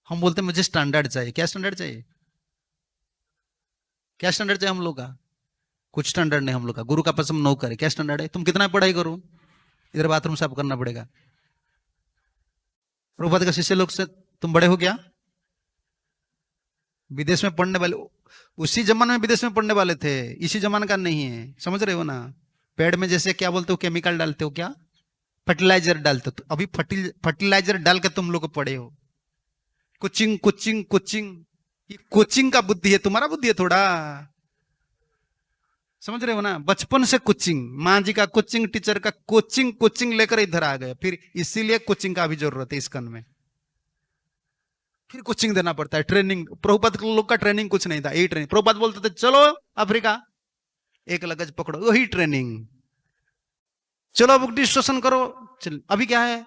हम बोलते हैं मुझे स्टैंडर्ड चाहिए। क्या स्टैंडर्ड चाहिए? क्या स्टैंडर्ड चाहिए हम लोग का? कुछ स्टैंडर्ड नहीं हम लोग का। गुरु का पसंद नो करे, क्या स्टैंडर्ड है? तुम कितना पढ़ाई करो, इधर बाथरूम साफ करना पड़ेगा। प्रभुपाद का शिष्य लोग से तुम बड़े हो क्या? विदेश में पढ़ने वाले, उसी जमाने में विदेश में पढ़ने वाले थे, इसी जमाने का नहीं है, समझ रहे हो ना? पेड़ में जैसे क्या बोलते हो, केमिकल डालते हो, क्या फर्टिलाइजर डालते हो, तो अभी फर्टिलाइजर डाल के तुम लोग पढ़े हो। कोचिंग कोचिंग कोचिंग, ये कोचिंग का बुद्धि है, तुम्हारा बुद्धि है थोड़ा। समझ रहे हो ना? बचपन से कोचिंग, माँ जी का कोचिंग, टीचर का कोचिंग, कोचिंग लेकर इधर आ गए, फिर इसीलिए कोचिंग का भी जरूरत है इस कन में। फिर कोचिंग देना पड़ता है, ट्रेनिंग। प्रभुपाद लोग का ट्रेनिंग कुछ नहीं था, यही ट्रेनिंग। प्रभुपाद बोलते थे चलो अफ्रीका, एक लगज पकड़ो, वही ट्रेनिंग। चलो बुक डिस्कशन करो, चल अभी क्या है,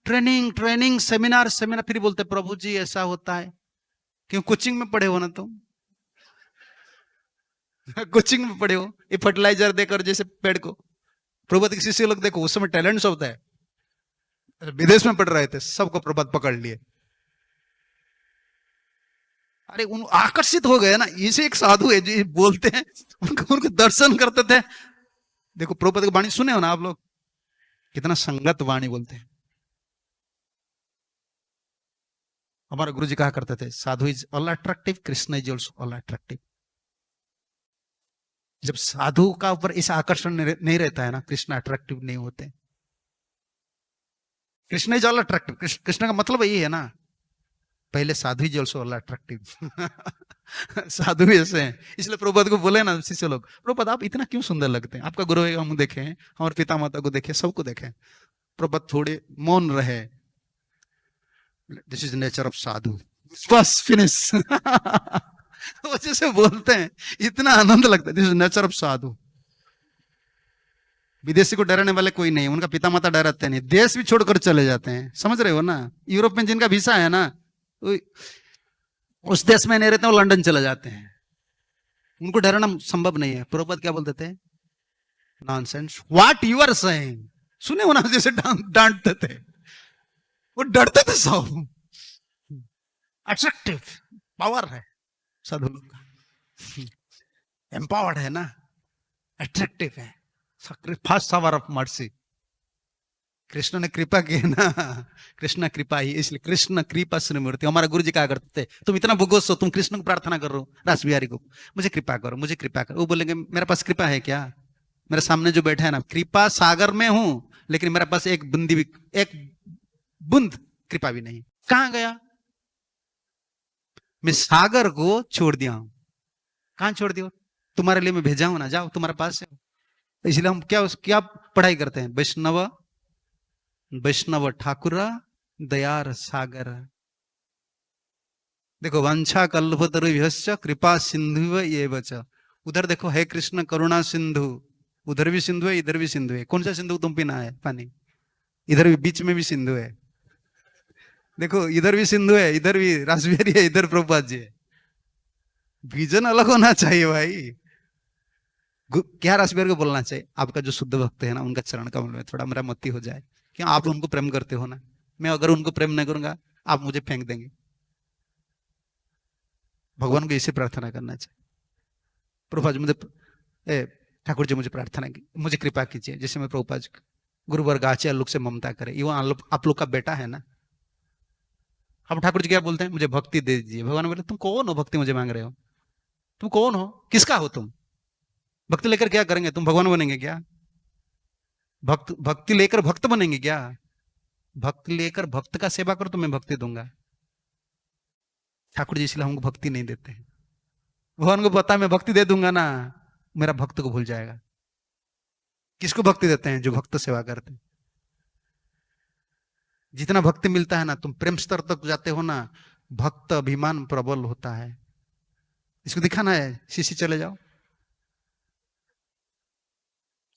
ट्रेनिंग ट्रेनिंग, सेमिनार सेमिनार। फिर बोलते प्रभु जी ऐसा होता है, क्यों? कोचिंग में पढ़े हो ना तुम। कोचिंग में पढ़े हो, ये फर्टिलाइजर देकर जैसे पेड़ को। प्रभुपाद के शिष्य लोग देखो, उस समय टैलेंट होता है, विदेश में पढ़ रहे थे, सबको प्रभुपाद पकड़ लिए। अरे उन आकर्षित हो गए ना, इसे एक साधु है जो बोलते हैं, उनको दर्शन करते थे। देखो प्रभुपाद की वाणी सुने हो ना आप लोग, कितना संगत वाणी बोलते हैं। हमारे गुरु जी कहा करते थे, sadhu is all attractive, Krishna is also all attractive. जब साधु का ऊपर इस आकर्षण नहीं रहता है ना, कृष्ण अट्रैक्टिव नहीं होते। Krishna is all attractive, Krishna का मतलब यही है ना। पहले साधु इज ऑल्सो ऑल अट्रैक्टिव। साधु भी ऐसे हैं, इसलिए प्रभुपाद को बोले ना शिष्य लोग, प्रभुपाद आप इतना क्यों सुंदर लगते हैं, आपका गुरु हम देखे, हमारे पिता माता को देखे, सबको देखे। प्रभुपाद थोड़े मौन रहे, दिस इज नेचर ऑफ साधु, बस फिनिश। वो जैसे बोलते हैं इतना आनंद लगता है, दिस इज नेचर ऑफ साधु। विदेशी को डराने वाले कोई नहीं, उनका पिता माता डराते नहीं, देश भी छोड़कर चले जाते हैं, समझ रहे हो ना? यूरोप में जिनका वीसा है ना, उस देश में नहीं रहते, वो लंदन चले जाते हैं, उनको डराना संभव नहीं है। प्रभुपाद क्या बोलते थे, nonsense what you are saying. सुने हो ना, जैसे डांटते थे, वो डरते थे सब। अट्रैक्टिव पावर है साधु लोग का, एम्पावर्ड है ना, अट्रैक्टिव है, first sower of mercy. Krishna ने कृपा की है ना, कृष्ण कृपा ही, इसलिए कृष्ण कृपा श्रीमूर्ति। हमारा गुरु जी क्या करते थे, तुम इतना भुगोस हो, तुम कृष्ण को प्रार्थना कर रहे हो, रास बिहारी को, मुझे कृपा करो, मुझे कृपा करो। वो बोलेंगे मेरे पास कृपा है क्या? मेरे सामने जो बैठा है ना, कृपा सागर में हूं, लेकिन मेरे पास एक बूंदी भी, एक बूंद कृपा भी नहीं। कहां गया? मैं सागर को छोड़ दिया हूं। कहां छोड़ दिया? तुम्हारे लिए मैं भेजा हूं ना, जाओ तुम्हारे पास है। इसलिए हम क्या पढ़ाई करते हैं, वैष्णव, वैष्णव ठाकुर दयार सागर। देखो, वंशा कल्पतरुभ्यश्च कृपा सिंधु ये बच। उधर देखो है कृष्ण करुणा सिंधु, उधर भी सिंधु है, इधर भी सिंधु है। कौन सा सिंधु तुम पीना है पानी? इधर भी बीच में भी सिंधु है। देखो इधर भी सिंधु है, इधर भी रासबिहारी है, इधर प्रभुपाद जी है। विजन अलग होना चाहिए भाई। क्या रासबिहारी को बोलना चाहिए, आपका जो शुद्ध भक्त है ना, उनका चरण कमल में थोड़ा मेरा मति हो जाए। क्यों? आप उनको प्रेम करते हो ना, मैं अगर उनको प्रेम नहीं करूंगा, आप मुझे फेंक देंगे। भगवान को इसे प्रार्थना करना चाहिए, प्रभुपाद मुझे, ठाकुर जी मुझे प्रार्थना की, मुझे कृपा कीजिए, जैसे मैं प्रभुपाद गुरु वर्ग आचार्य लोग से ममता करे। ये आप लोग का बेटा है ना। अब ठाकुर जी क्या बोलते हैं, मुझे भक्ति दे दीजिए। भगवान बोले तुम कौन हो, भक्ति मुझे मांग रहे हो? तुम कौन हो, किसका हो तुम? भक्ति लेकर क्या करेंगे, तुम भगवान बनेंगे क्या? भक्ति लेकर भक्त बनेंगे क्या? भक्ति लेकर भक्त का सेवा करो तो मैं भक्ति दूंगा। ठाकुर जी इसलिए हमको भक्ति नहीं देते हैं। भगवान को पता मैं भक्ति दे दूंगा ना, मेरा भक्त को भूल जाएगा। किसको भक्ति देते हैं? जो भक्त सेवा करते हैं। जितना भक्ति मिलता है ना, तुम प्रेम स्तर तक जाते हो ना, भक्त अभिमान प्रबल होता है। इसको दिखाना है, शिष्य चले जाओ,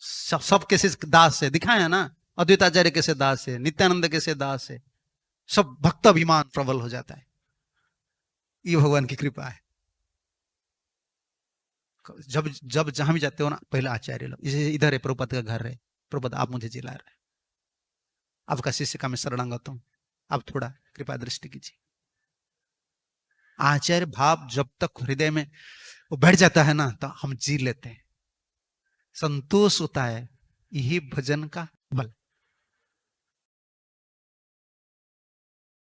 सब कैसे दास है दिखाया ना, अद्वैताचार्य कैसे दास है, नित्यानंद कैसे दास है, सब भक्त अभिमान प्रबल हो जाता है। ये भगवान की कृपा है। जब जब जहां भी जाते हो ना, पहले आचार्य लोग, इसे इधर है प्रभुपाद का घर है, प्रभुपाद आप मुझे जिला रहे, आपका शिष्य का मैं शरणागत हूं, आप थोड़ा कृपा दृष्टि कीजिए। आचार्य भाव जब तक हृदय में वो बैठ जाता है ना, तो हम जी लेते हैं, संतोष होता है। यही भजन का बल।